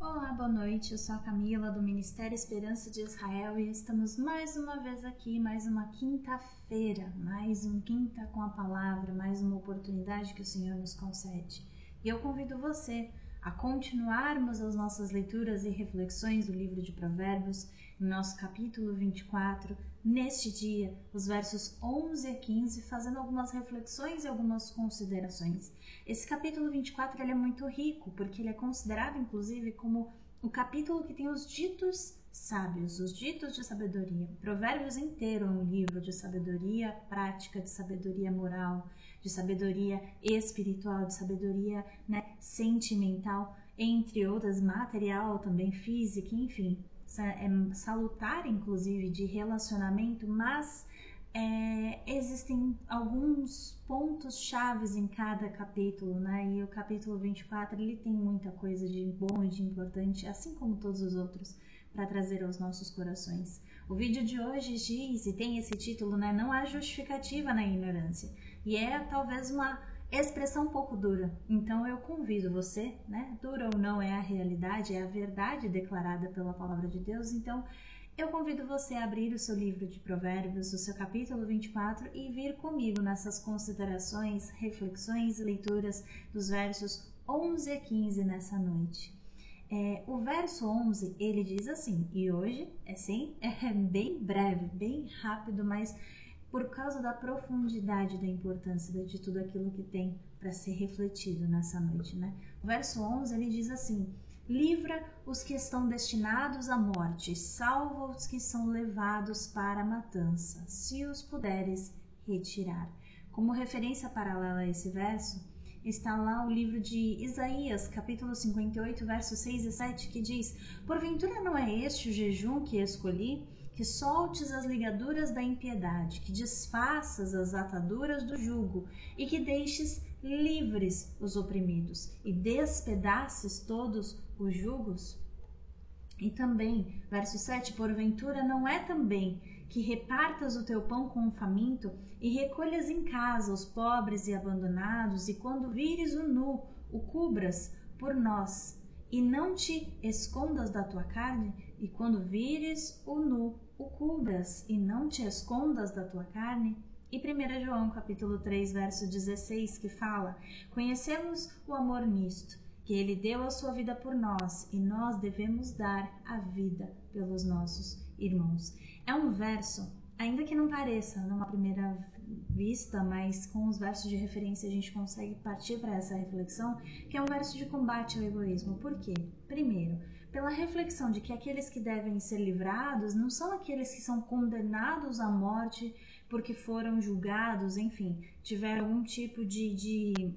Olá, boa noite. Eu sou a Camila do Ministério Esperança de Israel e estamos mais uma vez aqui, mais uma quinta-feira, mais um quinta com a palavra, mais uma oportunidade que o Senhor nos concede. E eu convido você a continuarmos as nossas leituras e reflexões do livro de Provérbios, no nosso capítulo 24, neste dia, os versos 11 a 15, fazendo algumas reflexões e algumas considerações. Esse capítulo 24 ele é muito rico, porque ele é considerado, inclusive, como o capítulo que tem os ditos sábios, os ditos de sabedoria. Provérbios inteiro é um livro de sabedoria prática, de sabedoria moral, de sabedoria espiritual, de sabedoria sentimental, entre outras, material, também física, enfim. É salutar, inclusive, de relacionamento, mas existem alguns pontos chaves em cada capítulo, né? E o capítulo 24, ele tem muita coisa de bom e de importante, assim como todos os outros, para trazer aos nossos corações. O vídeo de hoje diz, e tem esse título, né? Não há justificativa na ignorância. E é talvez uma expressão um pouco dura. Então eu convido você, né? Dura ou não é a realidade, é a verdade declarada pela palavra de Deus. Então eu convido você a abrir o seu livro de Provérbios, o seu capítulo 24, e vir comigo nessas considerações, reflexões e leituras dos versos 11 a 15 nessa noite. O verso 11, ele diz assim, e hoje é bem breve, bem rápido, mas por causa da profundidade da importância de tudo aquilo que tem para ser refletido nessa noite, né? O verso 11, ele diz assim: livra os que estão destinados à morte, salva os que são levados para a matança, se os puderes retirar. Como referência paralela a esse verso, está lá o livro de Isaías, capítulo 58, versos 6 e 7, que diz: porventura não é este o jejum que escolhi? Que soltes as ligaduras da impiedade, que desfaças as ataduras do jugo, e que deixes livres os oprimidos, e despedaces todos os jugos? E também, verso 7, porventura não é também que repartas o teu pão com o faminto, e recolhas em casa os pobres e abandonados, e quando vires o nu, o cubras por nós, e não te escondas da tua carne? E quando vires o nu, o cubras, e não te escondas da tua carne? E 1 João capítulo 3, verso 16, que fala: conhecemos o amor nisto, que ele deu a sua vida por nós, e nós devemos dar a vida pelos nossos irmãos. É um verso, ainda que não pareça numa primeira vista, mas com os versos de referência a gente consegue partir para essa reflexão, que é um verso de combate ao egoísmo. Por quê? Primeiro, pela reflexão de que aqueles que devem ser livrados não são aqueles que são condenados à morte porque foram julgados, enfim, tiveram algum tipo de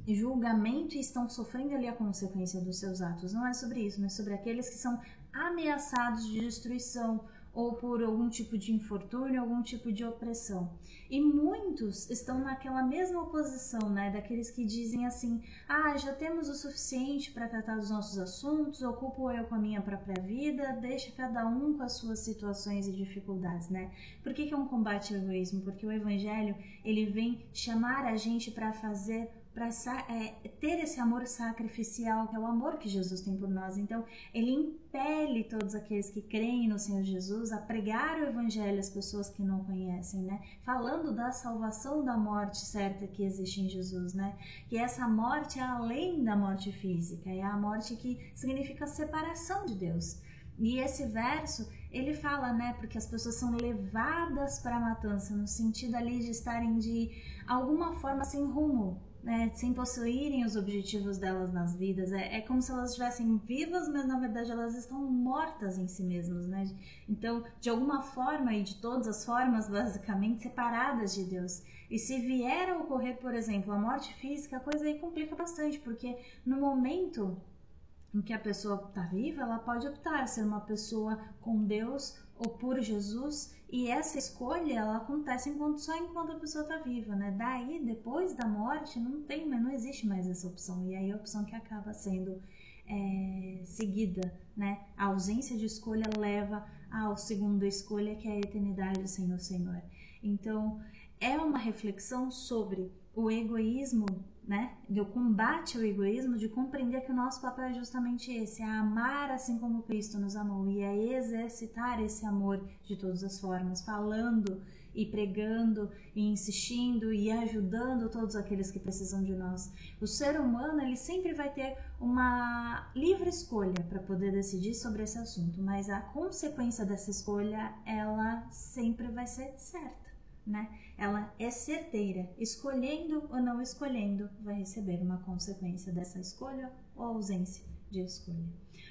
julgamento e estão sofrendo ali a consequência dos seus atos. Não é sobre isso, mas sobre aqueles que são ameaçados de destruição ou por algum tipo de infortúnio, algum tipo de opressão. E muitos estão naquela mesma posição, né, daqueles que dizem assim: já temos o suficiente para tratar dos nossos assuntos, ocupo eu com a minha própria vida, deixa cada um com as suas situações e dificuldades, né? Por que é um combate ao egoísmo? Porque o Evangelho, ele vem chamar a gente para ter esse amor sacrificial, que é o amor que Jesus tem por nós. Então, ele impele todos aqueles que creem no Senhor Jesus a pregar o Evangelho às pessoas que não conhecem, né? Falando da salvação da morte certa que existe em Jesus, né? Que essa morte é além da morte física, é a morte que significa a separação de Deus. E esse verso, ele fala, né, porque as pessoas são levadas para a matança, no sentido ali de estarem de alguma forma sem rumo, né, sem possuírem os objetivos delas nas vidas. É como se elas estivessem vivas, mas na verdade elas estão mortas em si mesmas, né? Então, de alguma forma e de todas as formas, basicamente, separadas de Deus. E se vier a ocorrer, por exemplo, a morte física, a coisa aí complica bastante, porque no momento em que a pessoa está viva, ela pode optar ser uma pessoa com Deus ou por Jesus, e essa escolha ela acontece só enquanto a pessoa está viva, né? Daí, depois da morte, não existe mais essa opção, e aí a opção que acaba sendo seguida, né? A ausência de escolha leva à segunda escolha, que é a eternidade sem o Senhor. Então, é uma reflexão sobre o egoísmo né, do combate ao egoísmo, de compreender que o nosso papel é justamente esse, é amar assim como Cristo nos amou e é exercitar esse amor de todas as formas, falando e pregando e insistindo e ajudando todos aqueles que precisam de nós. O ser humano, ele sempre vai ter uma livre escolha para poder decidir sobre esse assunto, mas a consequência dessa escolha, ela sempre vai ser certa, né? Ela é certeira, escolhendo ou não escolhendo, vai receber uma consequência dessa escolha ou ausência de escolha.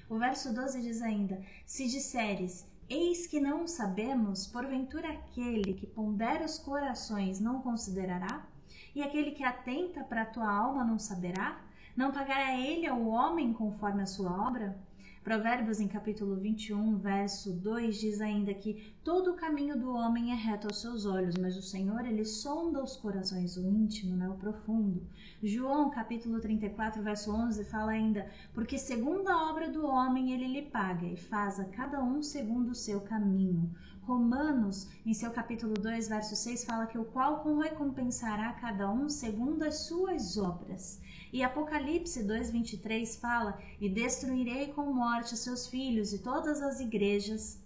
O verso 12 diz ainda: se disseres, eis que não sabemos, porventura aquele que pondera os corações não considerará? E aquele que atenta para a tua alma não saberá? Não pagará ele ao homem conforme a sua obra? Provérbios, em capítulo 21, verso 2, diz ainda que todo o caminho do homem é reto aos seus olhos, mas o Senhor, ele sonda os corações, o íntimo, né, o profundo. João, capítulo 34, verso 11, fala ainda: porque segundo a obra do homem ele lhe paga, e faz a cada um segundo o seu caminho. Romanos, em seu capítulo 2, verso 6, fala que o qual recompensará cada um segundo as suas obras. E Apocalipse 2:23 fala: e destruirei com morte os seus filhos, e todas as igrejas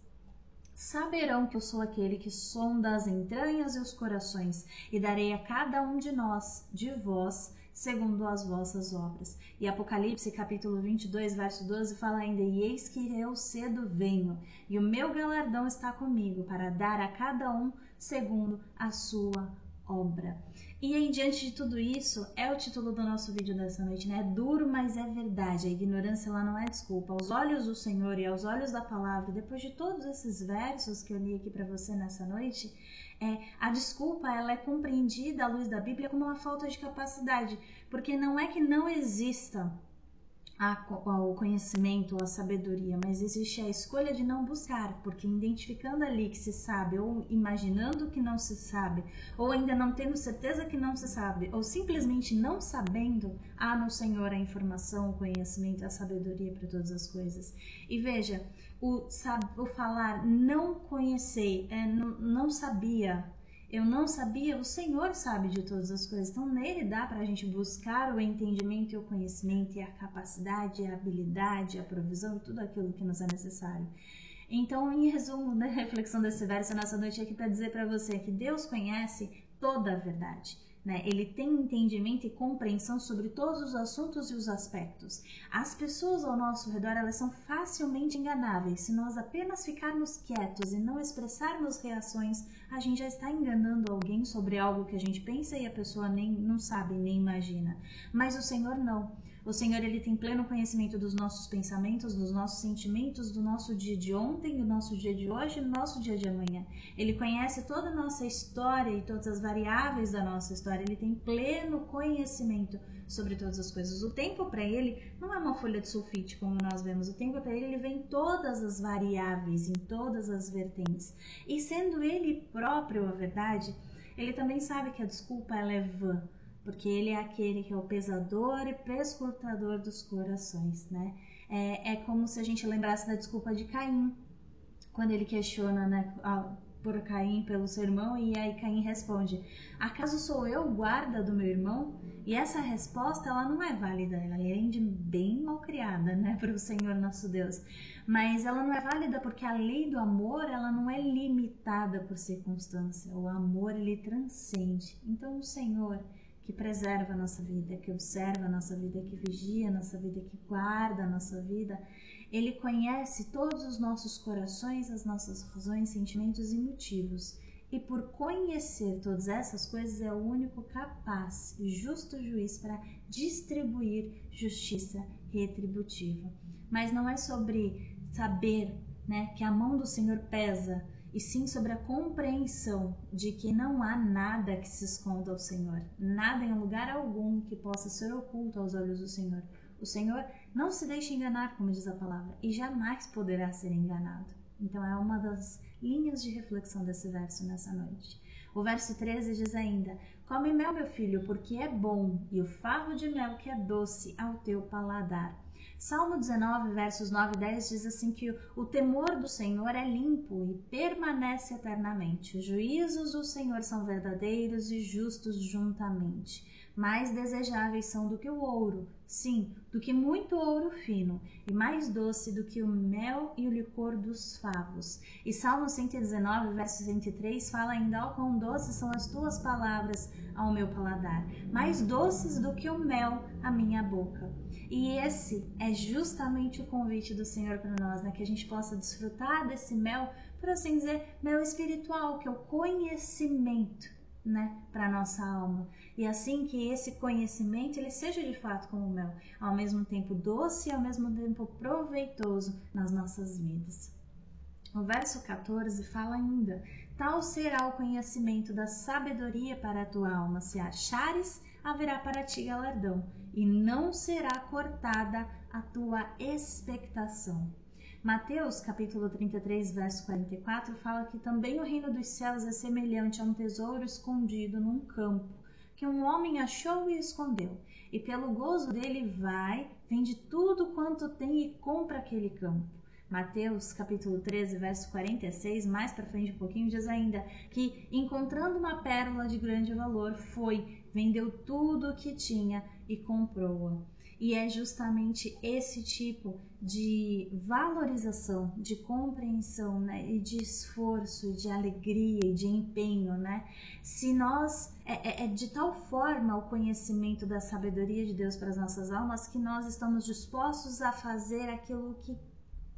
saberão que eu sou aquele que sonda as entranhas e os corações, e darei a cada um de nós, de vós, segundo as vossas obras. E Apocalipse capítulo 22, verso 12 fala ainda: e eis que eu cedo venho, e o meu galardão está comigo, para dar a cada um segundo a sua obra. E aí, diante de tudo isso, é o título do nosso vídeo dessa noite, né? É duro, mas é verdade. A ignorância, ela não é desculpa. Aos olhos do Senhor e aos olhos da palavra, depois de todos esses versos que eu li aqui para você nessa noite, a desculpa, ela é compreendida à luz da Bíblia como uma falta de capacidade, porque não é que não exista o conhecimento, a sabedoria, mas existe a escolha de não buscar, porque identificando ali que se sabe, ou imaginando que não se sabe, ou ainda não tendo certeza que não se sabe, ou simplesmente não sabendo, há no Senhor a informação, o conhecimento, a sabedoria para todas as coisas. E veja, o falar não conhecer, não sabia, eu não sabia, o Senhor sabe de todas as coisas. Então, nele dá para a gente buscar o entendimento e o conhecimento e a capacidade, a habilidade, a provisão e tudo aquilo que nos é necessário. Então, em resumo da reflexão desse verso, nessa noite aqui para dizer para você que Deus conhece toda a verdade, né? Ele tem entendimento e compreensão sobre todos os assuntos e os aspectos. As pessoas ao nosso redor, elas são facilmente enganáveis. Se nós apenas ficarmos quietos e não expressarmos reações, a gente já está enganando alguém sobre algo que a gente pensa e a pessoa nem não sabe, nem imagina. Mas o Senhor não. O Senhor, ele tem pleno conhecimento dos nossos pensamentos, dos nossos sentimentos, do nosso dia de ontem, do nosso dia de hoje e do nosso dia de amanhã. Ele conhece toda a nossa história e todas as variáveis da nossa história. Ele tem pleno conhecimento sobre todas as coisas. O tempo para ele não é uma folha de sulfite, como nós vemos. O tempo para ele vem em todas as variáveis, em todas as vertentes. E sendo ele próprio a verdade, ele também sabe que a desculpa ela é vã, porque ele é aquele que é o pesador e perscrutador dos corações, né? É como se a gente lembrasse da desculpa de Caim, quando ele questiona, né, por Caim pelo seu irmão, e aí Caim responde: acaso sou eu o guarda do meu irmão? E essa resposta, ela não é válida, ela é de bem mal criada, né, para o Senhor nosso Deus. Mas ela não é válida porque a lei do amor, ela não é limitada por circunstância. O amor, ele transcende. Então o Senhor, que preserva a nossa vida, que observa a nossa vida, que vigia a nossa vida, que guarda a nossa vida, ele conhece todos os nossos corações, as nossas razões, sentimentos e motivos. E por conhecer todas essas coisas, é o único capaz e justo juiz para distribuir justiça retributiva. Mas não é sobre saber, né, que a mão do Senhor pesa, e sim sobre a compreensão de que não há nada que se esconda ao Senhor, nada em lugar algum que possa ser oculto aos olhos do Senhor. O Senhor não se deixa enganar, como diz a palavra, e jamais poderá ser enganado. Então é uma das linhas de reflexão desse verso nessa noite. O verso 13 diz ainda: come mel, meu filho, porque é bom, e o favo de mel que é doce ao teu paladar. Salmo 19, versos 9 e 10 diz assim que o temor do Senhor é limpo e permanece eternamente. Os juízos do Senhor são verdadeiros e justos juntamente. mais desejáveis são do que o ouro, sim, do que muito ouro fino, e mais doce do que o mel e o licor dos favos. E Salmo 119, verso 103, fala ainda: ó, quão doces são as tuas palavras ao meu paladar, mais doces do que o mel à minha boca. E esse é justamente o convite do Senhor para nós, né? Que a gente possa desfrutar desse mel, por assim dizer, mel espiritual, que é o conhecimento, né, para nossa alma. E assim que esse conhecimento ele seja de fato como mel, ao mesmo tempo doce e ao mesmo tempo proveitoso nas nossas vidas. O verso 14 fala ainda: tal será o conhecimento da sabedoria para a tua alma, se a achares, haverá para ti galardão, e não será cortada a tua expectação. Mateus capítulo 33, verso 44 fala que também o reino dos céus é semelhante a um tesouro escondido num campo, que um homem achou e escondeu, e pelo gozo dele vai, vende tudo quanto tem e compra aquele campo. Mateus capítulo 13, verso 46, mais para frente um pouquinho, diz ainda que, encontrando uma pérola de grande valor, foi, vendeu tudo o que tinha e comprou-a. E é justamente esse tipo de valorização, de compreensão, né, e de esforço, de alegria e de empenho, né? Se nós é de tal forma o conhecimento da sabedoria de Deus para as nossas almas que nós estamos dispostos a fazer aquilo que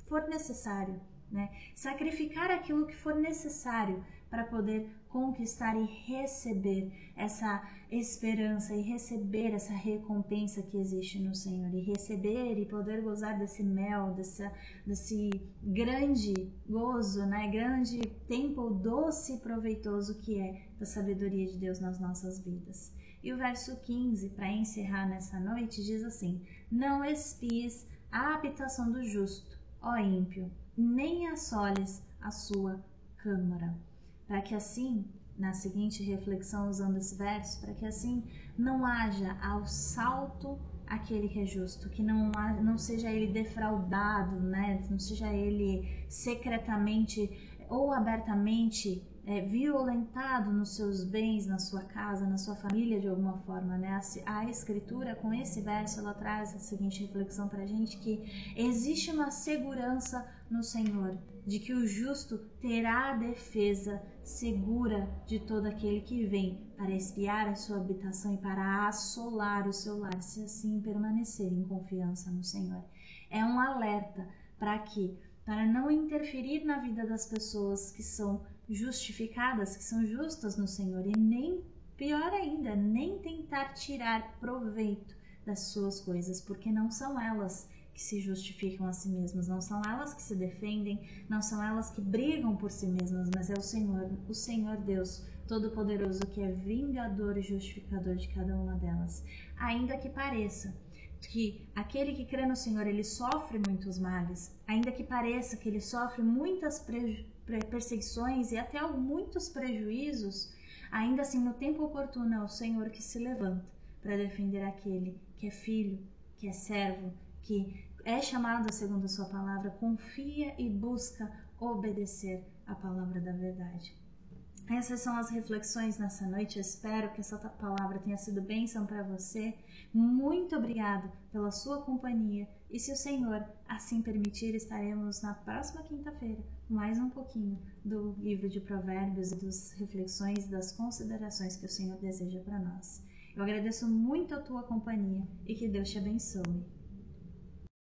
for necessário, né? Sacrificar aquilo que for necessário para poder conquistar e receber essa esperança e receber essa recompensa que existe no Senhor, e receber e poder gozar desse mel, desse grande gozo, né? Grande tempo doce e proveitoso que é da sabedoria de Deus nas nossas vidas. E o verso 15, para encerrar nessa noite, diz assim: não espies a habitação do justo, ó ímpio, nem assoles a sua câmara. Para que assim, na seguinte reflexão usando esse verso, para que assim não haja ao salto aquele que é justo, que não seja ele defraudado, né? Não seja ele secretamente ou abertamente violentado nos seus bens, na sua casa, na sua família de alguma forma, né? A Escritura, com esse verso, ela traz a seguinte reflexão para a gente, que existe uma segurança no Senhor, de que o justo terá a defesa segura de todo aquele que vem para espiar a sua habitação e para assolar o seu lar, se assim permanecer em confiança no Senhor. É um alerta para não interferir na vida das pessoas que são justificadas, que são justas no Senhor, e nem, pior ainda, nem tentar tirar proveito das suas coisas, porque não são elas que se justificam a si mesmas, não são elas que se defendem, não são elas que brigam por si mesmas, mas é o Senhor Deus Todo-Poderoso, que é vingador e justificador de cada uma delas. Ainda que pareça que aquele que crê no Senhor, ele sofre muitos males, ainda que pareça que ele sofre muitas perseguições e até muitos prejuízos, ainda assim no tempo oportuno é o Senhor que se levanta para defender aquele que é filho, que é servo, que é chamado segundo a sua palavra, confia e busca obedecer a palavra da verdade. Essas são as reflexões nessa noite. Eu espero que essa palavra tenha sido bênção para você. Muito obrigada pela sua companhia. E se o Senhor assim permitir, estaremos na próxima quinta-feira, mais um pouquinho do livro de Provérbios e das reflexões, das considerações que o Senhor deseja para nós. Eu agradeço muito a tua companhia e que Deus te abençoe.